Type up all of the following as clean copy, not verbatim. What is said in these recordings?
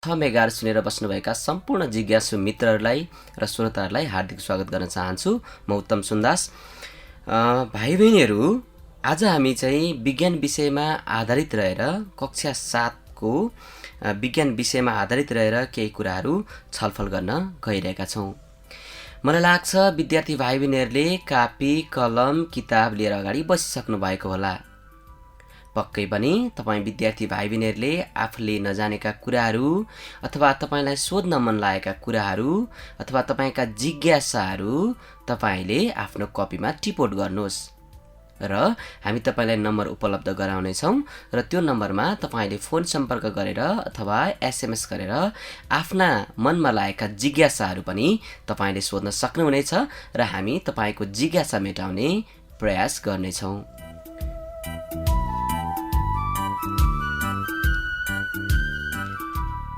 मेगाहरु सुनेर बस्नुभएका सम्पूर्ण जिज्ञासु मित्रहरूलाई र श्रोताहरूलाई हार्दिक स्वागत गर्न चाहन्छु। म उत्तम सुन्दास। भाइ बहिनीहरू, आज हामी चाहिँ विज्ञान विषयमा आधारित रहेर कक्षा 7 को विज्ञान विषयमा आधारित रहेर केही कुराहरू छलफल गर्न गइरहेका छौँ। मलाई लाग्छ विद्यार्थी भाइ बहिनीहरूले कापी कलम किताब लिएर अगाडि बसिसक्नु भएको होला। पक्कै पनि तपाईँ विद्यार्थी भाइ बहिनीहरूले आफूले नजानेका कुराहरू अथवा तपाईँलाई सोध्न मन लागेका कुराहरू अथवा तपाईँका जिज्ञासाहरू तपाईँले आफ्नो कपीमा टिपोट गर्नुहोस् र हामी तपाईँलाई नम्बर उपलब्ध गराउनेछौँ र त्यो नम्बरमा तपाईँले फोन सम्पर्क गरेर अथवा एसएमएस गरेर आफ्ना मनमा लागेका जिज्ञासाहरू पनि तपाईँले सोध्न सक्नुहुनेछ र हामी तपाईँको जिज्ञासा मेटाउने प्रयास गर्नेछौँ।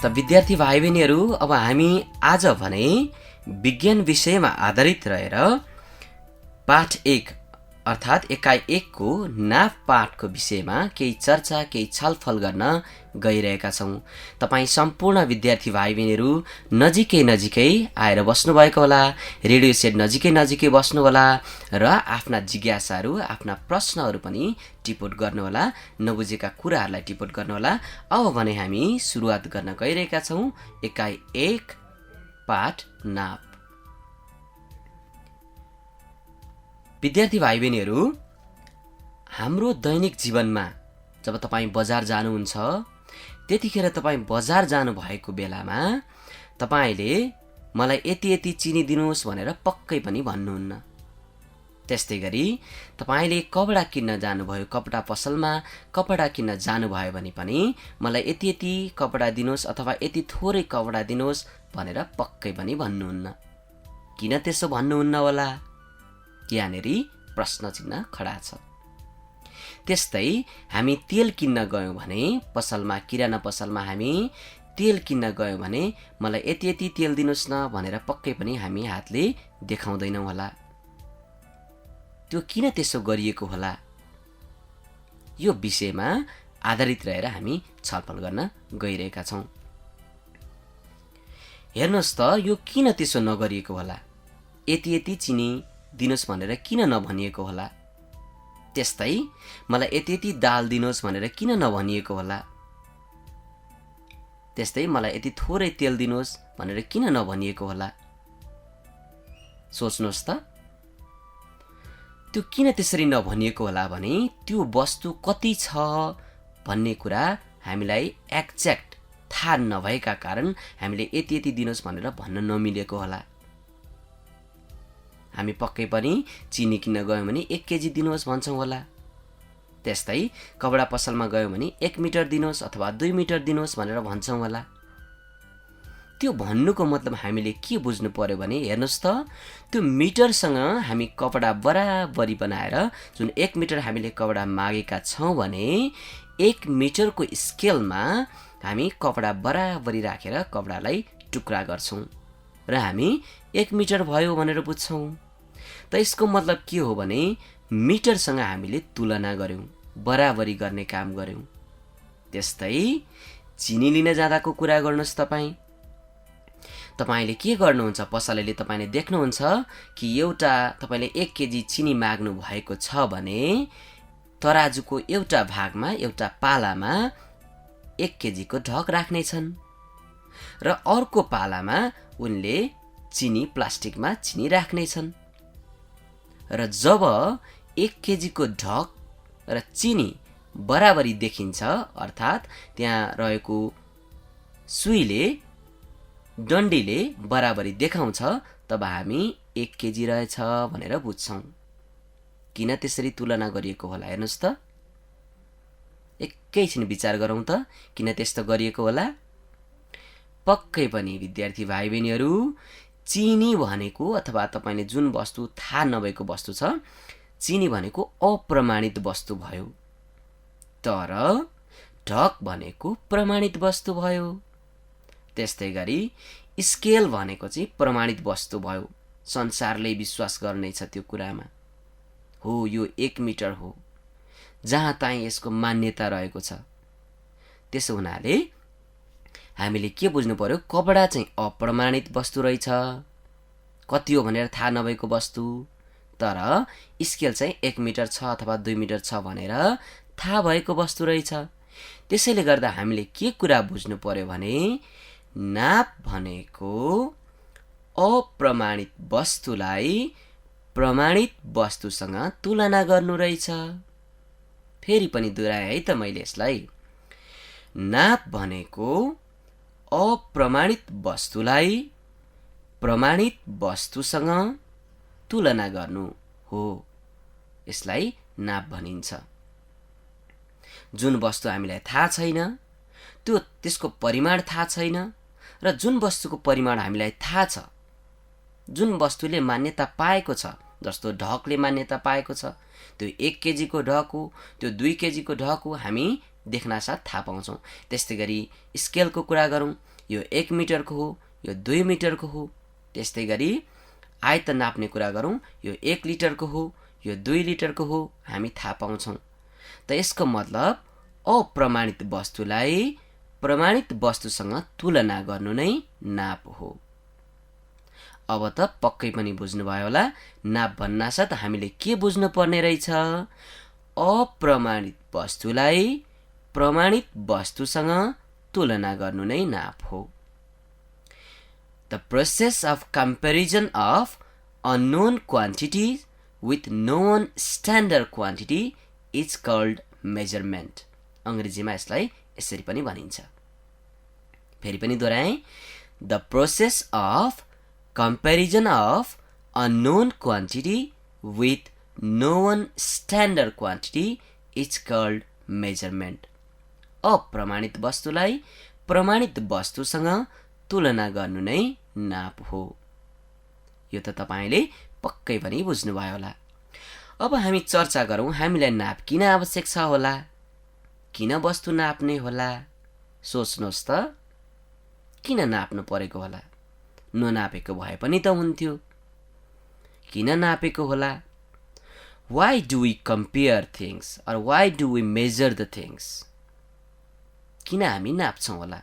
त विद्यार्थी भाइ बहिनीहरू, अब हामी आज भने विज्ञान विषयमा आधारित रहेर पाठ 1 अर्थात् एकाइ 1 को नाप पाठको विषयमा केही चर्चा केही छलफल गर्न गइरहेका छौँ। तपाईँ सम्पूर्ण विद्यार्थी भाइ बहिनीहरू नजिकै आएर बस्नुभएको होला, रेडियो सेट नजिकै बस्नु होला र आफ्ना जिज्ञासाहरू आफ्ना प्रश्नहरू पनि टिपोट गर्नुहोला, नबुझेका कुराहरूलाई टिपोट गर्नुहोला। अब भने हामी सुरुवात गर्न गइरहेका छौँ एकाइ 1 पाठ नाप। विद्यार्थी भाइ बहिनीहरू, हाम्रो दैनिक जीवनमा जब तपाईँ बजार जानुहुन्छ त्यतिखेर तपाईँ बजार जानुभएको बेलामा तपाईँले मलाई यति चिनी दिनुहोस् भनेर पक्कै पनि भन्नुहुन्न। त्यस्तै गरी तपाईँले कपडा किन्न जानुभयो, कपडा पसलमा कपडा किन्न जानुभयो भने पनि मलाई यति कपडा दिनुहोस् अथवा यति थोरै कपडा दिनुहोस् भनेर पक्कै पनि भन्नुहुन्न। किन त्यसो भन्नुहुन्न होला? यहाँनेरि प्रश्न चिन्ह खडा छ। त्यस्तै हामी तेल किन्न गयौँ भने पसलमा, किराना पसलमा हामी तेल किन्न गयौँ भने मलाई यति तेल दिनुहोस् न भनेर पक्कै पनि हामी हातले देखाउँदैनौँ होला। त्यो किन त्यसो गरिएको होला? यो विषयमा आधारित रहेर हामी छलफल गर्न गइरहेका छौँ। हेर्नुहोस् त, यो किन त्यसो नगरिएको होला? यति चिनी दिनुहोस् भनेर किन नभनिएको होला? त्यस्तै मलाई यति दाल दिनुहोस् भनेर किन नभनिएको होला? त्यस्तै मलाई यति थोरै तेल दिनुहोस् भनेर किन नभनिएको होला? सोच्नुहोस् त, त्यो किन त्यसरी नभनिएको होला भने त्यो वस्तु कति छ भन्ने कुरा हामीलाई एक्ज्याक्ट थाहा नभएका कारण हामीले यति दिनुहोस् भनेर भन्न नमिलेको होला। हामी पक्कै पनि चिनी किन्न गयौँ भने 1 केजी दिनुहोस् भन्छौँ होला। त्यस्तै कपडा पसलमा गयौँ भने 1 मिटर दिनुहोस् अथवा 2 मिटर दिनुहोस् भनेर भन्छौँ होला। त्यो भन्नुको मतलब हामीले के बुझ्नु पर्यो भने, हेर्नुहोस् त, त्यो मिटरसँग हामी कपडा बराबरी बनाएर जुन 1 मिटर हामीले कपडा मागेका छौँ भने 1 मिटरको स्केलमा हामी कपडा बराबरी राखेर कपडालाई टुक्रा गर्छौँ र हामी 1 मिटर भयो भनेर बुझ्छौँ। त यसको मतलब के हो भने मिटरसँग हामीले तुलना गर्यौँ, बराबरी गर्ने काम गर्यौँ। त्यस्तै चिनी लिन जाँदाको कुरा गर्नुहोस्। तपाईँले के गर्नुहुन्छ? पसलेले तपाईँले देख्नुहुन्छ कि तपाईँले 1 केजी चिनी माग्नु भएको छ भने तराजुको एउटा भागमा, एउटा पालामा 1 केजीको ढक राख्नेछन् र अर्को पालामा उनले चिनी प्लास्टिकमा चिनी राख्नेछन् र जब 1 केजीको ढक र चिनी बराबरी देखिन्छ, अर्थात् त्यहाँ रहेको सुईले, डन्डीले बराबरी देखाउँछ, तब हामी 1 केजी रहेछ भनेर बुझ्छौँ। किन त्यसरी तुलना गरिएको होला? हेर्नुहोस् त, एकैछिन विचार गरौँ त, किन त्यस्तो गरिएको होला? पक्कै पनि विद्यार्थी भाइ बहिनीहरू, चिनी भनेको अथवा तपाईँले जुन वस्तु थाहा नभएको वस्तु छ, चिनी भनेको अप्रमाणित वस्तु भयो, तर ढक भनेको प्रमाणित वस्तु भयो। त्यस्तै गरी स्केल भनेको चाहिँ प्रमाणित वस्तु भयो, संसारले विश्वास गर्नेछ त्यो कुरामा। हो, यो 1 मिटर हो, जहाँ चाहिँ यसको मान्यता रहेको छ। त्यसो हुनाले हामीले के बुझ्नु पर्यो, कपडा चाहिँ अप्रमाणित वस्तु रहेछ, कति हो भनेर थाहा नभएको वस्तु, तर स्केल चाहिँ 1 मिटर छ अथवा 2 मिटर छ भनेर थाहा भएको वस्तु रहेछ। त्यसैले गर्दा हामीले के कुरा बुझ्नु पर्यो भने नाप भनेको अप्रमाणित वस्तुलाई प्रमाणित वस्तुसँग तुलना गर्नु रहेछ। फेरि पनि दोहोऱ्याए है त मैले यसलाई। नाप भनेको अप्रमाणित वस्तुलाई प्रमाणित वस्तुसँग तुलना गर्नु हो, यसलाई नाप भनिन्छ। जुन वस्तु हामीलाई थाहा छैन, त्यसको परिमाण थाहा छैन, र जुन वस्तुको परिमाण हामीलाई थाहा छ, जुन वस्तुले मान्यता पाएको छ, जस्तो ढकले मान्यता पाएको छ, त्यो 1 केजीको ढक हो, त्यो 2 केजीको ढक हो, हामी देख्नासाथ थाहा पाउँछौँ। त्यस्तै गरी स्केलको कुरा गरौँ, यो 1 मिटरको हो, यो 2 मिटरको हो। त्यस्तै गरी आयत नाप्ने कुरा गरौँ, यो 1 लिटरको हो, यो 2 लिटरको हो, हामी थाहा पाउँछौँ। त यसको मतलब अप्रमाणित वस्तुलाई प्रमाणित वस्तुसँग तुलना गर्नु नै नाप हो। अब त पक्कै पनि बुझ्नुभयो होला, नाप भन्नासाथ हामीले के बुझ्नु पर्ने रहेछ, अप्रमाणित वस्तुलाई प्रमाणित वस्तुसँग तुलना गर्नु नै नाप हो। The process of comparison of unknown quantities with known standard quantity is called measurement. अंग्रेजीमा यसलाई यसरी पनि भनिन्छ। फेरि पनि दोहोऱ्याएँ, the process of comparison of unknown quantity with known standard quantity is called measurement. अप्रमाणित वस्तुलाई प्रमाणित वस्तुसँग तुलना गर्नु नै नाप हो। यो त तपाईले पक्कै पनि बुझ्नुभयो होला। अब हामी चर्चा गरौँ, हामीलाई नाप किन आवश्यक छ होला, किन वस्तु नाप्ने होला। सोच्नुहोस् त, किन नाप्नु परेको होला? ननापेको भए पनि त हुन्थ्यो। किन नापेको होला? Why do we compare things or why do we measure the things? किन हामी नाप्छौँ होला?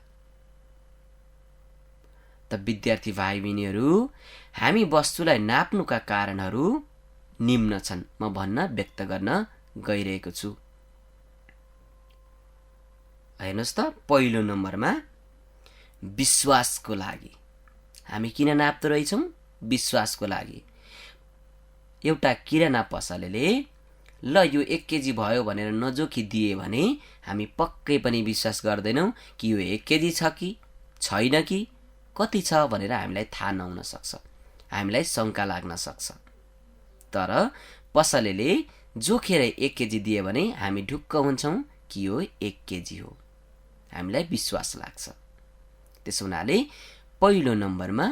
त विद्यार्थी भाइ बहिनीहरू, हामी वस्तुलाई नाप्नुका कारणहरू निम्न छन्, म भन्न व्यक्त गर्न गइरहेको छु। हेर्नुहोस् त, पहिलो नम्बरमा विश्वासको लागि। हामी किन नाप्दो रहेछौँ? विश्वासको लागि। एउटा किराना पसलेले ल यो 1 केजी भयो भनेर नजोखी दिए भने हामी पक्कै पनि विश्वास गर्दैनौँ कि यो 1 केजी छ कि छैन, कि कति छ भनेर हामीलाई थाहा नहुन सक्छ, हामीलाई शङ्का लाग्न सक्छ। तर पसलेले जोखेर 1 केजी दिए भने हामी ढुक्क हुन्छौँ कि यो 1 केजी हो, हामीलाई विश्वास लाग्छ। त्यसो हुनाले पहिलो नम्बरमा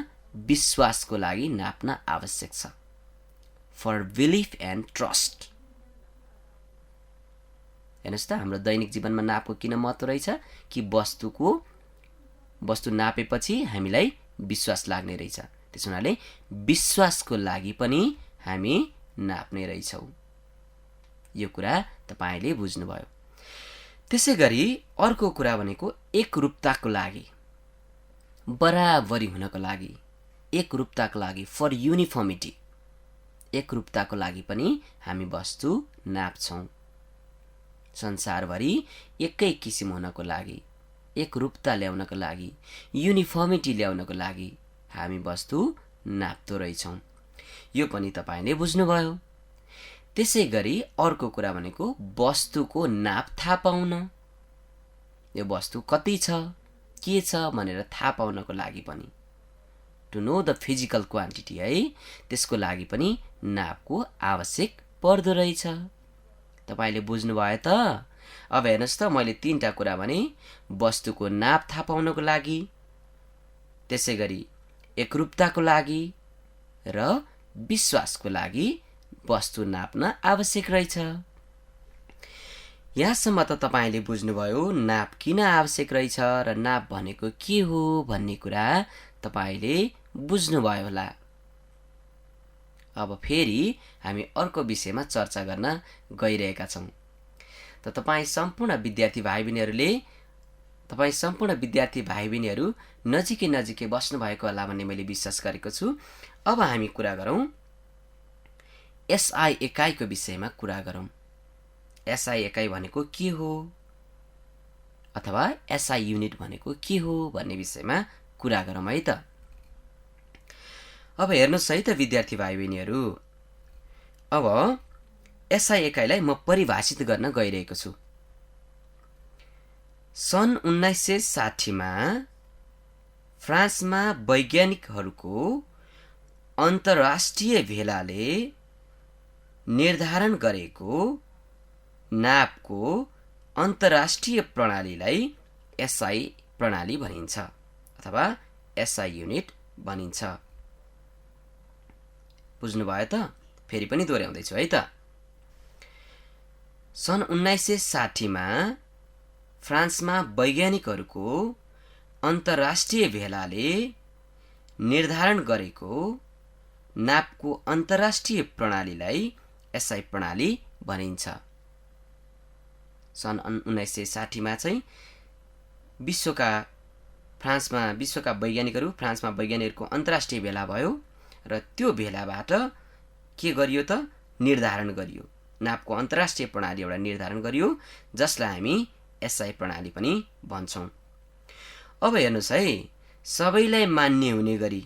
विश्वासको लागि नाप्न आवश्यक छ, फर बिलिफ एन्ड ट्रस्ट। हेर्नुहोस् त, हाम्रो दैनिक जीवनमा नापको किन महत्त्व रहेछ कि वस्तु नापेपछि हामीलाई विश्वास लाग्ने रहेछ। त्यसो हुनाले विश्वासको लागि पनि हामी नाप्ने रहेछौँ। यो कुरा तपाईले बुझ्नुभयो। त्यसै गरी अर्को कुरा भनेको एकरूपताको लागि, बराबरी हुनको लागि, एकरूपताको लागि, फर युनिफर्मिटी। एकरूपताको लागि पनि हामी वस्तु नाप्छौँ। संसारभरि एकै किसिम हुनको लागि, एकरूपता ल्याउनको लागि, युनिफर्मिटी ल्याउनको लागि हामी वस्तु नाप्दो रहेछौँ। यो पनि तपाईले बुझ्नुभयो। त्यसै गरी अर्को कुरा भनेको वस्तुको नाप थाहा पाउन। यो वस्तु कति छ, के छ भनेर थाहा पाउनको लागि पनि, to know the physical quantity, है, त्यसको लागि पनि नापको आवश्यक पर्दो रहेछ। तपाईले बुझ्नुभयो त? अब हेर्नुहोस् त, मैले 3टा कुरा भने, वस्तुको नाप थाहा पाउनको लागि, त्यसै गरी एकरूपताको लागि र विश्वासको लागि वस्तु नाप्न आवश्यक रहेछ। यहाँसम्म त तपाईले बुझ्नुभयो नाप किन आवश्यक रहेछ र नाप भनेको के हो भन्ने कुरा तपाईले बुझ्नुभयो होला। अब फेरि हामी अर्को विषयमा चर्चा गर्न गइरहेका छौँ। त तपाईँ सम्पूर्ण विद्यार्थी भाइ बहिनीहरूले तपाईँ सम्पूर्ण विद्यार्थी भाइ बहिनीहरू नजिकै नजिकै बस्नु भएको होला भन्ने मैले विश्वास गरेको छु। अब हामी कुरा गरौँ एसआई एकाइको विषयमा कुरा गरौँ। एसआई एकाइ भनेको के हो अथवा एसआई युनिट भनेको के हो भन्ने विषयमा कुरा गरौँ है त। अब हेर्नुहोस् है त विद्यार्थी भाइ बहिनीहरू, अब एसआई एकाइलाई म परिभाषित गर्न गइरहेको छु। सन् 1960 मा फ्रान्समा वैज्ञानिकहरूको अन्तर्राष्ट्रिय भेलाले निर्धारण गरेको नापको अन्तर्राष्ट्रिय प्रणालीलाई एसआई प्रणाली भनिन्छ अथवा एसआई युनिट भनिन्छ। बुझ्नुभयो त? फेरि पनि दोहोऱ्याउँदैछु है त। सन् 1960 मा फ्रान्समा वैज्ञानिकहरूको अन्तर्राष्ट्रिय भेलाले निर्धारण गरेको नापको अन्तर्राष्ट्रिय प्रणालीलाई एसआई प्रणाली भनिन्छ। सन् 1960 मा चाहिँ विश्वका वैज्ञानिकहरूको अन्तर्राष्ट्रिय भेला भयो र त्यो भेलाबाट के गरियो त निर्धारण गरियो, नापको अन्तर्राष्ट्रिय प्रणाली एउटा निर्धारण गरियो जसलाई हामी एसआई प्रणाली पनि भन्छौँ। अब हेर्नुहोस् है, सबैलाई मान्य हुने गरी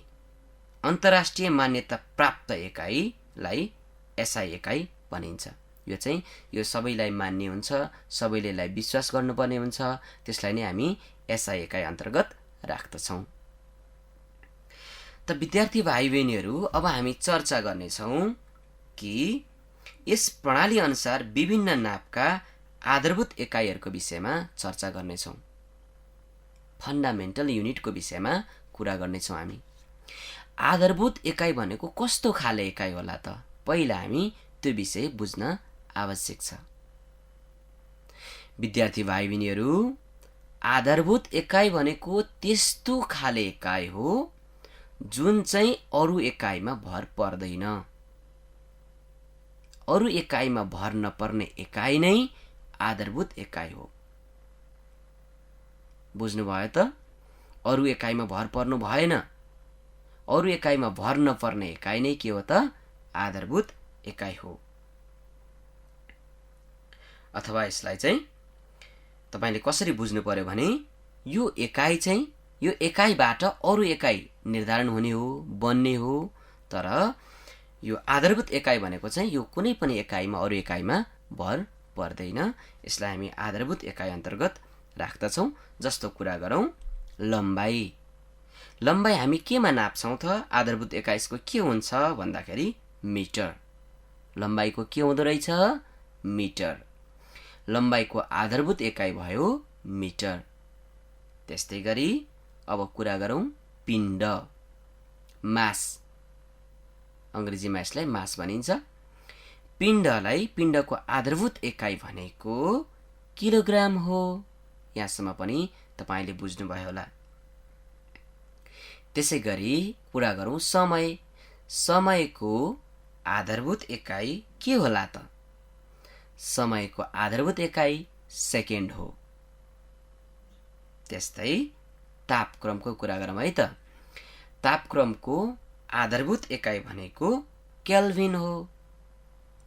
अन्तर्राष्ट्रिय मान्यता प्राप्त एकाइलाई एसआई एकाइ भनिन्छ। यो चाहिँ यो सबैलाई मान्य हुन्छ, सबैले यसलाई विश्वास गर्नुपर्ने हुन्छ, त्यसलाई नै हामी एसआई एकाइ अन्तर्गत राख्दछौँ। त विद्यार्थी भाइ बहिनीहरू, अब हामी चर्चा गर्नेछौँ कि यस प्रणाली अनुसार विभिन्न नापका आधारभूत एकाइहरूको विषयमा चर्चा गर्नेछौँ। फन्डामेन्टल युनिटको विषयमा कुरा गर्नेछौँ हामी। आधारभूत एकाइ भनेको कस्तो खाले एकाइ होला त? पहिला हामी त्यो विषय बुझ्न आवश्यक छ। विद्यार्थी भाइ बहिनीहरू, आधारभूत एकाइ भनेको त्यस्तो खाले एकाइ हो जुन चाहिँ अरू एकाइमा भर पर्दैन। अरू एकाइमा भर नपर्ने एकाइ नै आधारभूत एकाइ हो। बुझ्नुभयो त? अरू एकाइमा भर पर्नु भएन। अरू एकाइमा भर नपर्ने एकाइ नै के हो त? आधारभूत एकाइ हो। अथवा यसलाई चाहिँ तपाईले कसरी बुझ्नु पर्यो भने यो एकाइ चाहिँ यो एकाइबाट अरू एकाइ निर्धारण हुने हो, बन्ने हो, तर यो आधारभूत एकाइ भनेको चाहिँ यो कुनै पनि एकाइमा अरू एकाइमा भर पर्दैन। यसलाई हामी आधारभूत एकाइ अन्तर्गत राख्दछौँ। जस्तो कुरा गरौँ लम्बाइ। लम्बाइ हामी केमा नाप्छौँ त? आधारभूत एकाइ यसको के हुन्छ भन्दाखेरि मिटर। लम्बाइको के हुँदो रहेछ? मिटर। लम्बाइको आधारभूत एकाइ भयो मिटर। त्यस्तै गरी अब कुरा गरौँ पिण्ड, मास। अङ्ग्रेजीमा यसलाई मास भनिन्छ। पिण्डको आधारभूत एकाइ भनेको किलोग्राम हो। यहाँसम्म पनि तपाईले बुझ्नुभयो होला। त्यसै गरी कुरा गरौँ समय। समयको आधारभूत एकाइ के होला त? समयको आधारभूत एकाइ सेकेन्ड हो। त्यस्तै तापक्रमको कुरा गरौँ है त। तापक्रमको आधारभूत एकाइ भनेको केल्भिन हो।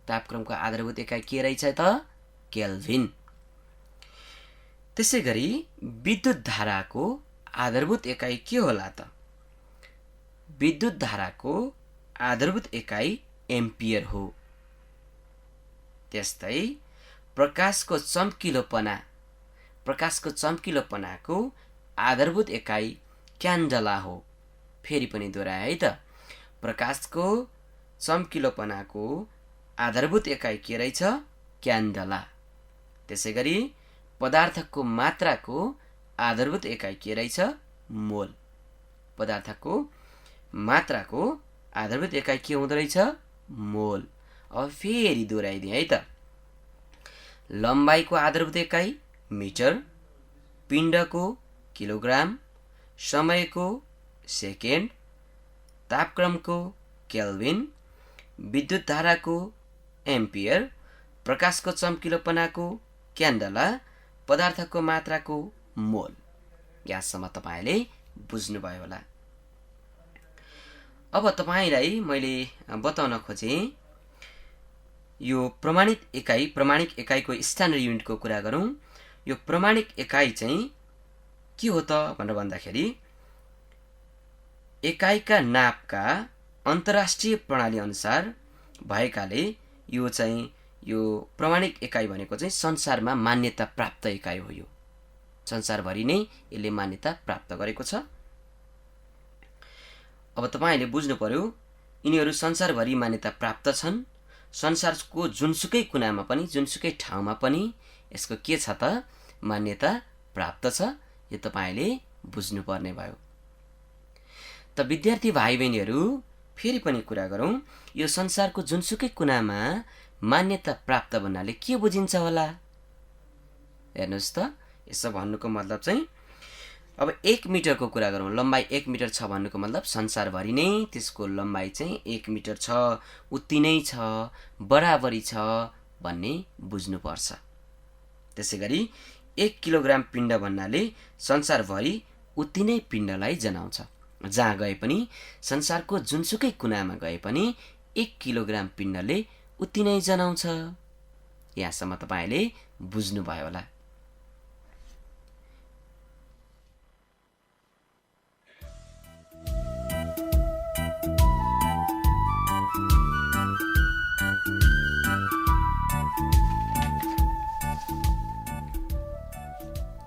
तापक्रमको आधारभूत एकाइ के रहेछ त? केल्भिन। त्यसै गरी विद्युत धाराको आधारभूत एकाइ के होला त? विद्युत धाराको आधारभूत एकाइ एम्पियर हो। त्यस्तै प्रकाशको चम्किलोपनाको आधारभूत एकाइ क्यान्डला हो। फेरि पनि दोहोऱ्याए है त। प्रकाशको चम्किलोपनाको आधारभूत एकाइ के रहेछ? क्यान्डला। त्यसै गरी पदार्थको मात्राको आधारभूत एकाइ के रहेछ? मोल। पदार्थको मात्राको आधारभूत एकाइ के हुँदो रहेछ? मोल। अब फेरि दोहोऱ्याइदिए है त। लम्बाइको आधारभूत एकाइ मिटर, पिण्डको किलोग्राम, समयको सेकेन्ड, तापक्रमको केल्भिन, विद्युत धाराको एम्पियर, प्रकाशको चम्किलोपनाको क्यान्डला, पदार्थको मात्राको मोल। यहाँसम्म तपाईँले बुझ्नुभयो होला। अब तपाईँलाई मैले बताउन खोजेँ यो प्रमाणिक एकाइको स्ट्यान्डर्ड युनिटको कुरा गरौँ। यो प्रमाणिक एकाइ चाहिँ के हो त भनेर भन्दाखेरि एकाइका नापका अन्तर्राष्ट्रिय प्रणाली अनुसार भएकाले यो चाहिँ यो प्रमाणिक एकाइ भनेको चाहिँ संसारमा मान्यता प्राप्त एकाइ हो। यो संसारभरि नै यसले मान्यता प्राप्त गरेको छ। अब तपाईँले बुझ्नु पर्यो यिनीहरू संसारभरि मान्यता प्राप्त छन्। संसारको जुनसुकै कुनामा पनि जुनसुकै ठाउँमा पनि यसको के छ त मान्यता प्राप्त छ। यो तपाईँले बुझ्नुपर्ने भयो। त विद्यार्थी भाइ बहिनीहरू फेरि पनि कुरा गरौँ। यो संसारको जुनसुकै कुनामा मान्यता प्राप्त भन्नाले के बुझिन्छ होला? हेर्नुहोस् त, यसो भन्नुको मतलब चाहिँ अब 1 मिटरको कुरा गरौँ। लम्बाइ 1 मिटर छ भन्नुको मतलब संसारभरि नै त्यसको लम्बाइ चाहिँ 1 मिटर छ, उति नै छ, बराबरी छ भन्ने बुझ्नुपर्छ। त्यसै गरी 1 किलोग्राम पिण्ड भन्नाले संसारभरि उति नै पिण्डलाई जनाउँछ। जहाँ गए पनि संसारको जुनसुकै कुनामा गए पनि 1 किलोग्राम पिण्डले उति नै जनाउँछ। यहाँसम्म तपाईँले बुझ्नुभयो होला।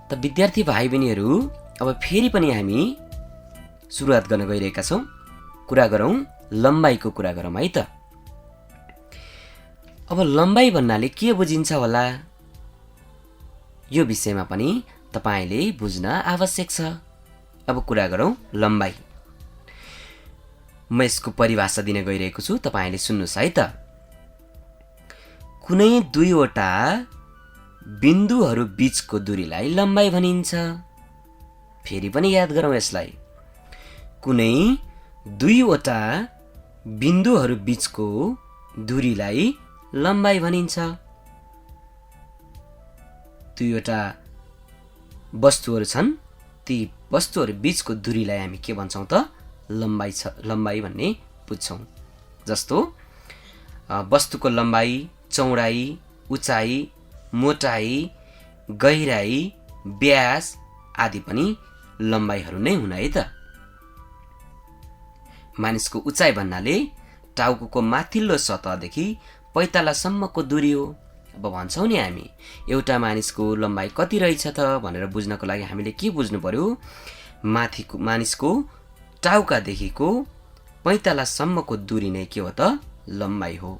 त विद्यार्थी भाइ बहिनीहरू अब फेरि पनि हामी सुरुवात गर्न गइरहेका छौँ। कुरा गरौँ लम्बाइको कुरा गरौँ है त। अब लम्बाइ भन्नाले के बुझिन्छ होला? यो विषयमा पनि तपाईँले बुझ्न आवश्यक छ। अब कुरा गरौँ लम्बाइ। म यसको परिभाषा दिन गइरहेको छु, तपाईँले सुन्नुहोस् है त। कुनै दुईवटा बिन्दुहरू बीचको दूरीलाई लम्बाइ भनिन्छ। फेरि पनि याद गरौँ यसलाई। कुनै दुईवटा बिन्दुहरू बीचको दूरीलाई लम्बाइ भनिन्छ। दुईवटा वस्तुहरू छन्, ती वस्तुहरू बीचको दूरीलाई हामी के भन्छौँ त? लम्बाइ भन्ने बुझ्छौँ। जस्तो वस्तुको लम्बाइ, चौडाइ, उचाइ, मोटाइ, गहिराइ, व्यास आदि पनि लम्बाइहरू नै हुन् है त। मानिसको उचाइ भन्नाले टाउको माथिल्लो सतहदेखि पैतालासम्मको दूरी हो। अब भन्छौँ नि हामी एउटा मानिसको लम्बाइ कति रहेछ त भनेर बुझ्नको लागि हामीले के बुझ्नु पर्यो? मानिसको टाउकादेखिको पैतालासम्मको दूरी नै के हो त? लम्बाइ हो।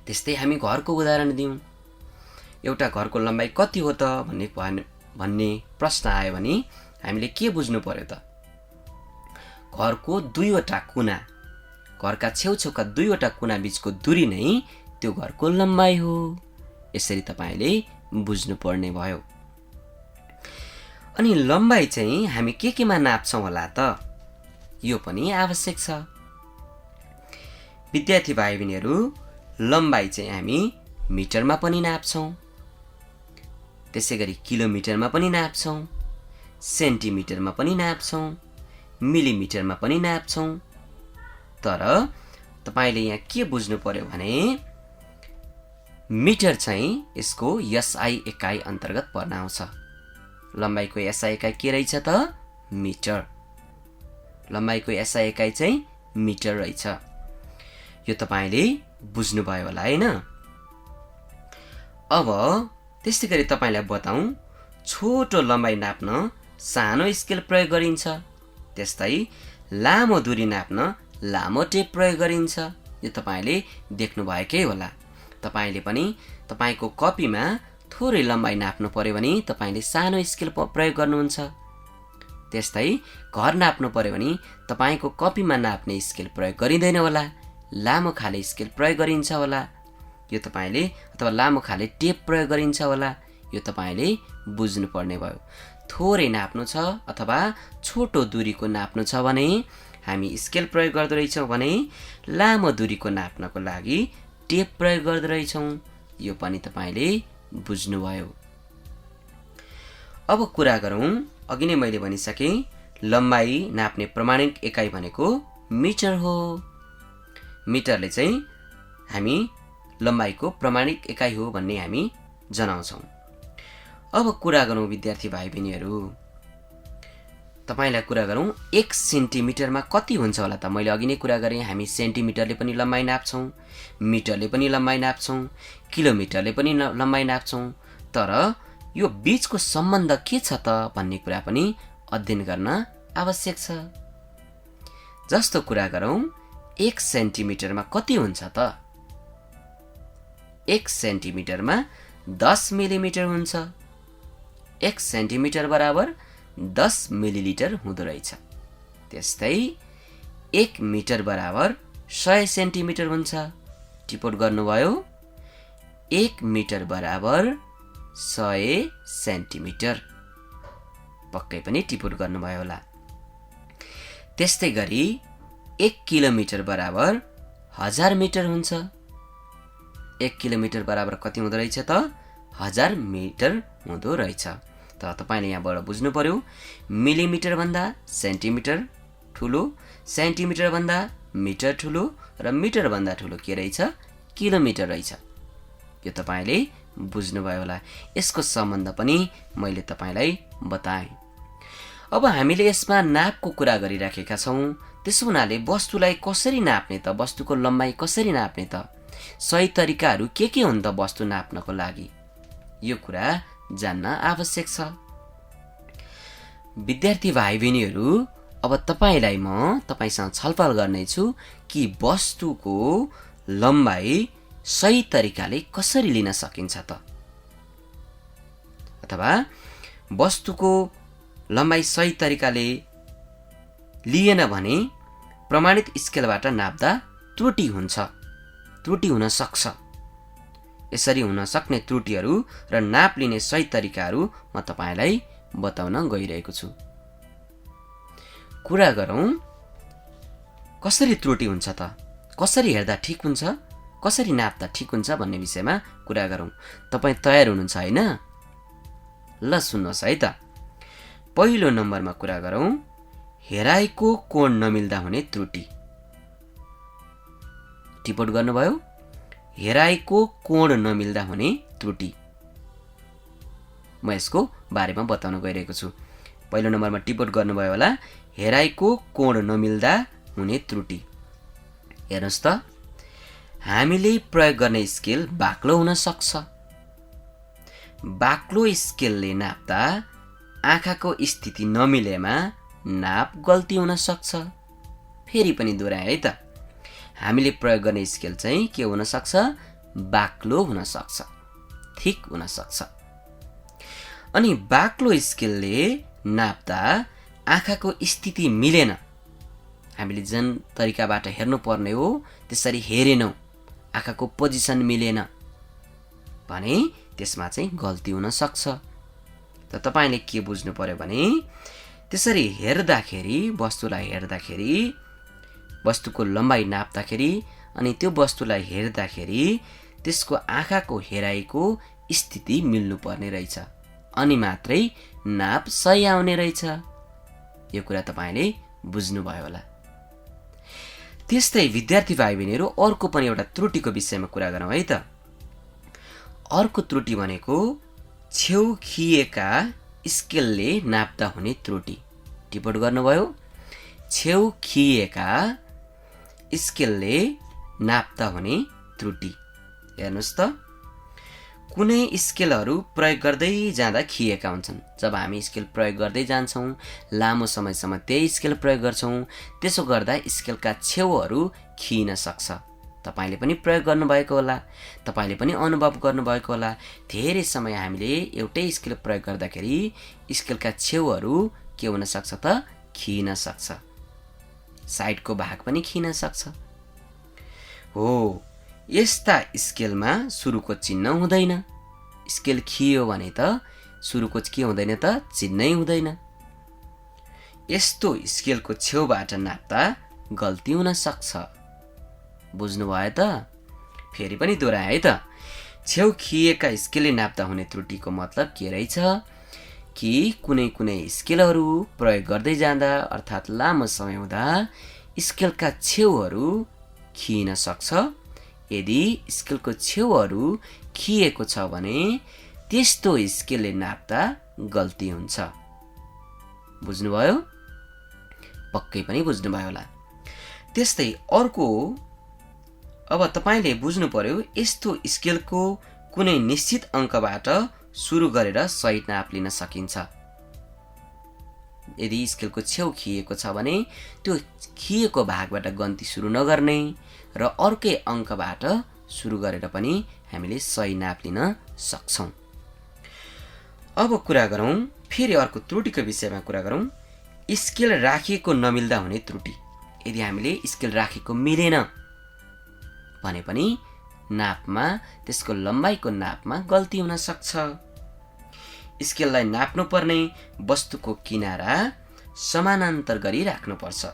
त्यस्तै हामी घरको उदाहरण दिउँ। एउटा घरको लम्बाइ कति हो त भन्ने प्रश्न आयो भने हामीले के बुझ्नु पर्यो त? घरको दुईवटा कुना, घरका छेउछेउका दुईवटा कुना बीचको दूरी नै त्यो घरको लम्बाइ हो। यसरी तपाईँले बुझ्नुपर्ने भयो। अनि लम्बाइ चाहिँ हामी केमा नाप्छौँ होला त? यो पनि आवश्यक छ। विद्यार्थी भाइ बहिनीहरू लम्बाइ चाहिँ हामी मिटरमा पनि नाप्छौँ, त्यसै गरी किलोमिटरमा पनि नाप्छौँ, सेन्टिमिटरमा पनि नाप्छौँ, मिलिमिटरमा पनि नाप्छौँ। तर तपाईँले यहाँ के बुझ्नु पर्यो भने मिटर चाहिँ यसको एसआई एकाइ अन्तर्गत पर्न आउँछ। लम्बाइको एसआई एकाइ के रहेछ त? मिटर। लम्बाइको एसआई एकाइ चाहिँ मिटर रहेछ। यो तपाईँले बुझ्नुभयो होला हैन? अब त्यस्तै गरी तपाईँलाई बताउँ, छोटो लम्बाइ नाप्न सानो स्केल प्रयोग गरिन्छ। त्यस्तै लामो दूरी नाप्न लामो टेप प्रयोग गरिन्छ। यो तपाईँले देख्नु भएकै होला। तपाईँले पनि तपाईँको कपीमा थोरै लम्बाइ नाप्नु पर्यो भने तपाईँले सानो स्केल प्रयोग गर्नुहुन्छ। त्यस्तै घर नाप्नु पर्यो भने तपाईँको कपीमा नाप्ने स्केल प्रयोग गरिँदैन होला, लामो खाले स्केल प्रयोग गरिन्छ होला। यो तपाईँले अथवा लामो खाले टेप प्रयोग गरिन्छ होला। यो तपाईँले बुझ्नुपर्ने भयो। थोरै नाप्नु छ अथवा छोटो दूरीको नाप्नु छ भने हामी स्केल प्रयोग गर्दो रहेछौँ भने लामो दूरीको नाप्नको लागि टेप प्रयोग गर्दो रहेछौँ। यो पनि तपाईँले बुझ्नुभयो। अब कुरा गरौँ अघि नै मैले भनिसकेँ, लम्बाई नाप्ने प्रमाणिक एकाइ भनेको मिटर हो। मिटरले चाहिँ हामी लम्बाइको प्रमाणिक एकाइ हो भन्ने हामी जनाउँछौँ। अब कुरा गरौँ विद्यार्थी भाइ बहिनीहरू, तपाईलाई कुरा गरौँ 1 सेन्टिमिटरमा कति हुन्छ होला त? मैले अघि नै कुरा गरेँ, हामी सेन्टिमिटरले पनि लम्बाइ नाप्छौँ, मिटरले पनि लम्बाइ नाप्छौँ, किलोमिटरले पनि लम्बाइ नाप्छौँ। तर यो बीचको सम्बन्ध के छ त भन्ने कुरा पनि अध्ययन गर्न आवश्यक छ। जस्तो कुरा गरौँ, 1 सेन्टिमिटरमा कति हुन्छ त? 1 सेन्टिमिटरमा 10 मिलिमिटर हुन्छ। 1 सेन्टिमिटर बराबर 10 मिलिलिटर हुँदो रहेछ। त्यस्तै 1 मिटर बराबर 100 सेन्टिमिटर हुन्छ। टिपोट गर्नुभयो, 1 मिटर बराबर 100 सेन्टिमिटर। पक्कै पनि टिपोट गर्नुभयो होला। त्यस्तै गरी 1 किलोमिटर बराबर 1000 मिटर हुन्छ। 1 किलोमिटर बराबर कति हुँदो रहेछ त? 1000 मिटर हुँदो रहेछ। तर तपाईले यहाँबाट बुझ्नु पर्यो, मिलिमिटर भन्दा सेन्टिमिटर ठुलो, सेन्टिमिटर भन्दा मिटर ठुलो र मिटर भन्दा ठुलो के रहेछ? किलोमिटर रहेछ। यो तपाईले बुझ्नुभयो होला। यसको सम्बन्ध पनि मैले तपाईलाई बताएँ। अब हामीले यसमा नापको कुरा गरिराखेका छौँ। त्यसो हुनाले वस्तुलाई कसरी नाप्ने त? वस्तुको लम्बाइ कसरी नाप्ने त? सही तरिकाहरू के हुन् त वस्तु नाप्नको लागि? यो कुरा जान्न आवश्यक छ। विद्यार्थी भाइ बहिनीहरू, अब तपाईसँग छलफल गर्नेछु कि वस्तुको लम्बाइ सही तरिकाले कसरी लिन सकिन्छ त? अथवा वस्तुको लम्बाइ सही तरिकाले लिएन भने प्रमाणित स्केलबाट नाप्दा त्रुटि हुन्छ, त्रुटि हुन सक्छ। यसरी हुन सक्ने त्रुटिहरू र नाप लिने सही तरिकाहरू म तपाईलाई बताउन गइरहेको छु। कुरा गरौँ, कसरी त्रुटि हुन्छ त? कसरी हेर्दा ठिक हुन्छ, कसरी नाप्दा ठिक हुन्छ भन्ने विषयमा कुरा गरौँ। तपाई तयार हुनुहुन्छ हैन? ल सुन्नुहोस् है त। पहिलो नम्बरमा कुरा गरौँ, हेराइको कोण नमिल्दा हुने त्रुटि। टिपोट गर्नुभयो, हेराइको कोण नमिल्दा हुने त्रुटि। म यसको बारेमा बताउन गइरहेको छु। पहिलो नम्बरमा टिपोट गर्नुभयो होला, हेराइको कोण नमिल्दा हुने त्रुटि। हेर्नुहोस् त, हामीले प्रयोग गर्ने स्केल बाक्लो हुन सक्छ। बाक्लो स्केलले नाप्दा आँखाको स्थिति नमिलेमा नाप गल्ती हुन सक्छ। फेरि पनि दोहोऱ्याए है त, हामीले प्रयोग गर्ने स्केल चाहिँ के हुन सक्छ? बाक्लो हुन सक्छ, ठिक हुन सक्छ। अनि बाक्लो स्केलले नाप्दा आँखाको स्थिति मिलेन, हामीले जुन तरिकाबाट हेर्नु पर्ने हो त्यसरी हेरेनौँ, आँखाको पोजिसन मिलेन भने त्यसमा चाहिँ गल्ती हुन सक्छ। त तपाईले के बुझ्नु पर्यो भने, त्यसरी हेर्दाखेरि, वस्तुलाई हेर्दाखेरि, वस्तुको लम्बाइ नाप्दाखेरि अनि त्यो वस्तुलाई हेर्दाखेरि त्यसको आँखाको हेराइको स्थिति मिल्नु पर्ने रहेछ, अनि मात्रै नाप सही आउने रहेछ। यो कुरा तपाईले बुझ्नुभयो होला। त्यस्तै विद्यार्थी भाइ बहिनीहरू, अर्को पनि एउटा त्रुटिको विषयमा कुरा गरौँ है त। अर्को त्रुटि भनेको छेउ खिएका स्केलले नाप्दा हुने त्रुटि। टिपोट गर्नुभयो, छेउ खिएका स्केलले नाप्दा हुने त्रुटि। हेर्नुहोस् त, कुनै स्केलहरू प्रयोग गर्दै जाँदा खिएका हुन्छन्। जब हामी स्केल प्रयोग गर्दै जान्छौँ, लामो समयसम्म त्यही स्केल प्रयोग गर्छौँ, त्यसो गर्दा स्केलका छेउहरू खिइन सक्छ। तपाईले पनि प्रयोग गर्नुभएको होला, तपाईले पनि अनुभव गर्नुभएको होला। धेरै समय हामीले एउटै स्केल प्रयोग गर्दाखेरि स्केलका छेउहरू के हुन सक्छ त? खिइन सक्छ, साइडको भाग पनि खिइन सक्छ। हो, यस्ता स्केलमा सुरुको चिन्ह हुँदैन। स्केल खियो भने त सुरुको के हुँदैन त? चिन्है हुँदैन। यस्तो स्केलको छेउबाट नाप्दा गल्ती हुन सक्छ। बुझ्नुभयो त? फेरि पनि दोहोऱ्याए है त। छेउ खिएका स्केलले नाप्दा हुने त्रुटिको मतलब के रहेछ? कि कुनै कुनै स्केलहरू प्रयोग गर्दै जाँदा अर्थात् लामो समय हुँदा स्केलका छेउहरू खिइन सक्छ। यदि स्केलको छेउहरू खिएको छ भने त्यस्तो स्केलले नाप्दा गल्ती हुन्छ। बुझ्नुभयो? पक्कै पनि बुझ्नुभयो होला। त्यस्तै अर्को, अब तपाईले बुझ्नु पर्यो यस्तो स्केलको कुनै निश्चित अङ्कबाट सुरु गरेर सही नाप लिन सकिन्छ। यदि स्केलको छेउ खिएको छ भने त्यो खिएको भागबाट गन्ती सुरु नगर्ने र अर्कै अङ्कबाट सुरु गरेर पनि हामीले सही नाप लिन सक्छौँ। अब कुरा गरौँ फेरि अर्को त्रुटिको विषयमा कुरा गरौँ। स्केल राखिएको नमिल्दा हुने त्रुटि। यदि हामीले स्केल राखेको मिलेन भने पनि नापमा, त्यसको लम्बाइको नापमा गल्ती हुन सक्छ। स्केललाई नाप्नु पर्ने वस्तुको किनारा समानान्तर गरी राख्नुपर्छ।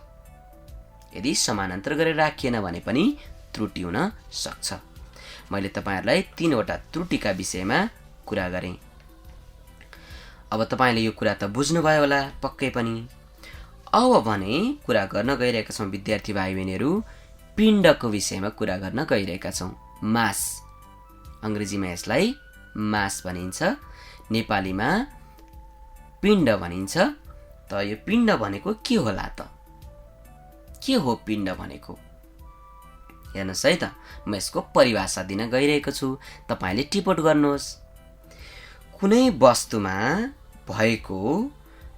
यदि समानान्तर गरेर राखिएन भने पनि त्रुटि हुन सक्छ। मैले तपाईहरुलाई 3वटा त्रुटिका विषयमा कुरा गरेँ। अब तपाईले यो कुरा त बुझ्नुभयो होला पक्कै पनि। अब भने कुरा गर्न गइरहेका छौँ विद्यार्थी भाइ बहिनीहरू, पिण्डको विषयमा कुरा गर्न गइरहेका छौँ। मास, अंग्रेजीमा यसलाई मास भनिन्छ, नेपालीमा पिण्ड भनिन्छ। त यो पिण्ड भनेको के होला त? के हो पिण्ड भनेको? हेर्नुहोस् है त, म यसको परिभाषा दिन गइरहेको छु, तपाईले टिप्पण गर्नुहोस्। कुनै वस्तुमा भएको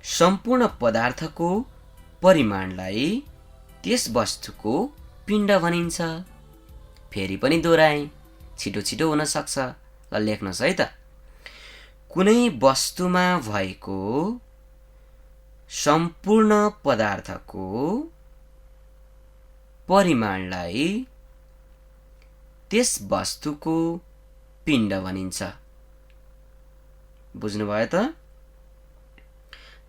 सम्पूर्ण पदार्थको परिमाणलाई त्यस वस्तुको पिण्ड भनिन्छ। फेरि पनि दोहोऱ्याएँ, छिटो छिटो हुन सक्छ। ल लेख्नुहोस् है त। कुनै वस्तुमा भएको सम्पूर्ण पदार्थको परिमाणलाई त्यस वस्तुको पिण्ड भनिन्छ। बुझ्नुभयो त?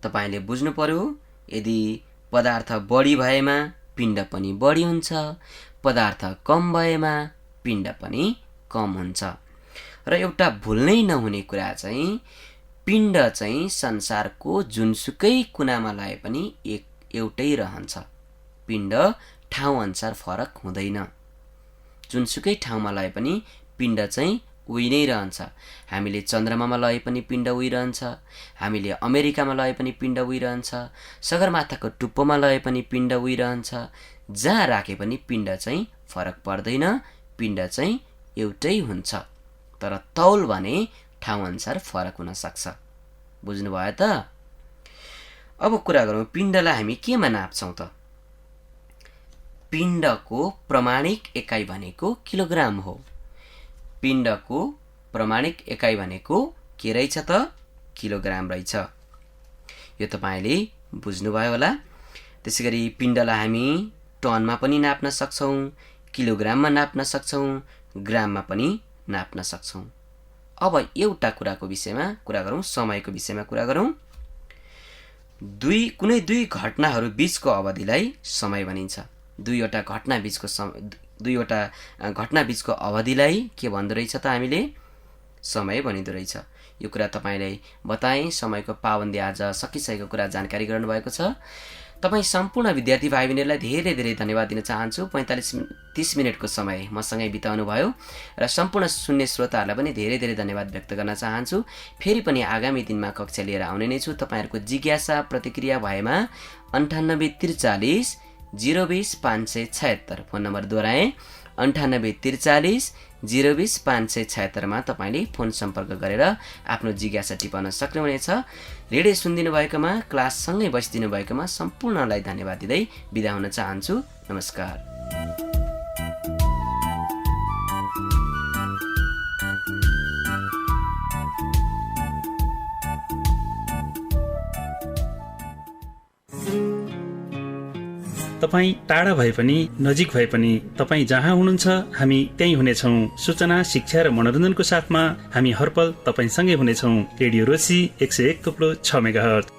तपाईले बुझ्नु पर्यो। यदि पदार्थ बढी भएमा पिण्ड पनि बढी हुन्छ, पदार्थ कम भएमा पिण्ड पनि कम हुन्छ। र एउटा भुल्नै नहुने कुरा चाहिँ पिण्ड चाहिँ संसारको जुनसुकै कुनामा लाए पनि एउटै रहन्छ। पिण्ड ठाउँ अनुसार फरक हुँदैन। जुनसुकै ठाउँमा लाए पनि पिण्ड चाहिँ उही नै रहन्छ। हामीले चन्द्रमामा लए पनि पिण्ड उही रहन्छ, हामीले अमेरिकामा लए पनि पिण्ड उही रहन्छ, सगरमाथाको टुप्पोमा लए पनि पिण्ड उही रहन्छ। जहाँ राखे पनि पिण्ड चाहिँ फरक पर्दैन, पिण्ड चाहिँ एउटै हुन्छ। तर तौल भने ठाउँ अनुसार फरक हुन सक्छ। बुझ्नुभयो त? अब कुरा गरौँ पिण्डलाई हामी केमा नाप्छौँ त? पिण्डको प्रमाणिक एकाइ भनेको किलोग्राम हो। पिण्डको प्रमाणिक एकाइ भनेको के रहेछ त? किलोग्राम रहेछ। यो तपाईले बुझ्नुभयो होला। त्यसैगरी पिण्डलाई हामी टनमा पनि नाप्न सक्छौँ, किलोग्राममा नाप्न सक्छौँ, ग्राममा पनि नाप्न सक्छौँ। अब एउटा कुराको विषयमा कुरा गरौँ, समयको विषयमा कुरा गरौँ। कुनै दुई घटनाहरू बीचको अवधिलाई समय भनिन्छ। दुईवटा घटना बीचको अवधिलाई के भन्दो रहेछ त? हामीले समय भनिदो रहेछ। यो कुरा तपाईलाई बताएँ। समयको पाबन्दी आज सकिसकेको कुरा जानकारी गराउनुभएको छ। तपाईँ सम्पूर्ण विद्यार्थी भाइ बहिनीहरूलाई धेरै धेरै धन्यवाद दिन चाहन्छु। 45-30 मिनटको समय मसँगै बिताउनु भयो र सम्पूर्ण सुन्ने श्रोताहरूलाई पनि धेरै धेरै धन्यवाद व्यक्त गर्न चाहन्छु। फेरि पनि आगामी दिनमा कक्षा लिएर आउने नै छु। तपाईहरुको जिज्ञासा प्रतिक्रिया भएमा 9843 020 576 फोन नम्बर दोहोऱ्याएँ 9843 020 576 मा तपाईले फोन सम्पर्क गरेर आफ्नो जिज्ञासा टिपाउन सक्नुहुनेछ। रेडियो सुनिदिनु भएकोमा, क्लास सँगै बसिदिनु भएकोमा सम्पूर्णलाई धन्यवाद दिँदै बिदा हुन चाहन्छु। नमस्कार। तपाईँ टाढा भए पनि नजिक भए पनि तपाईँ जहाँ हुनुहुन्छ हामी त्यही हुनेछौँ। सूचना, शिक्षा र मनोरञ्जनको साथमा हामी हरपल तपाईँ सँगै हुनेछौँ। Radio Rosy 101.6 megahertz.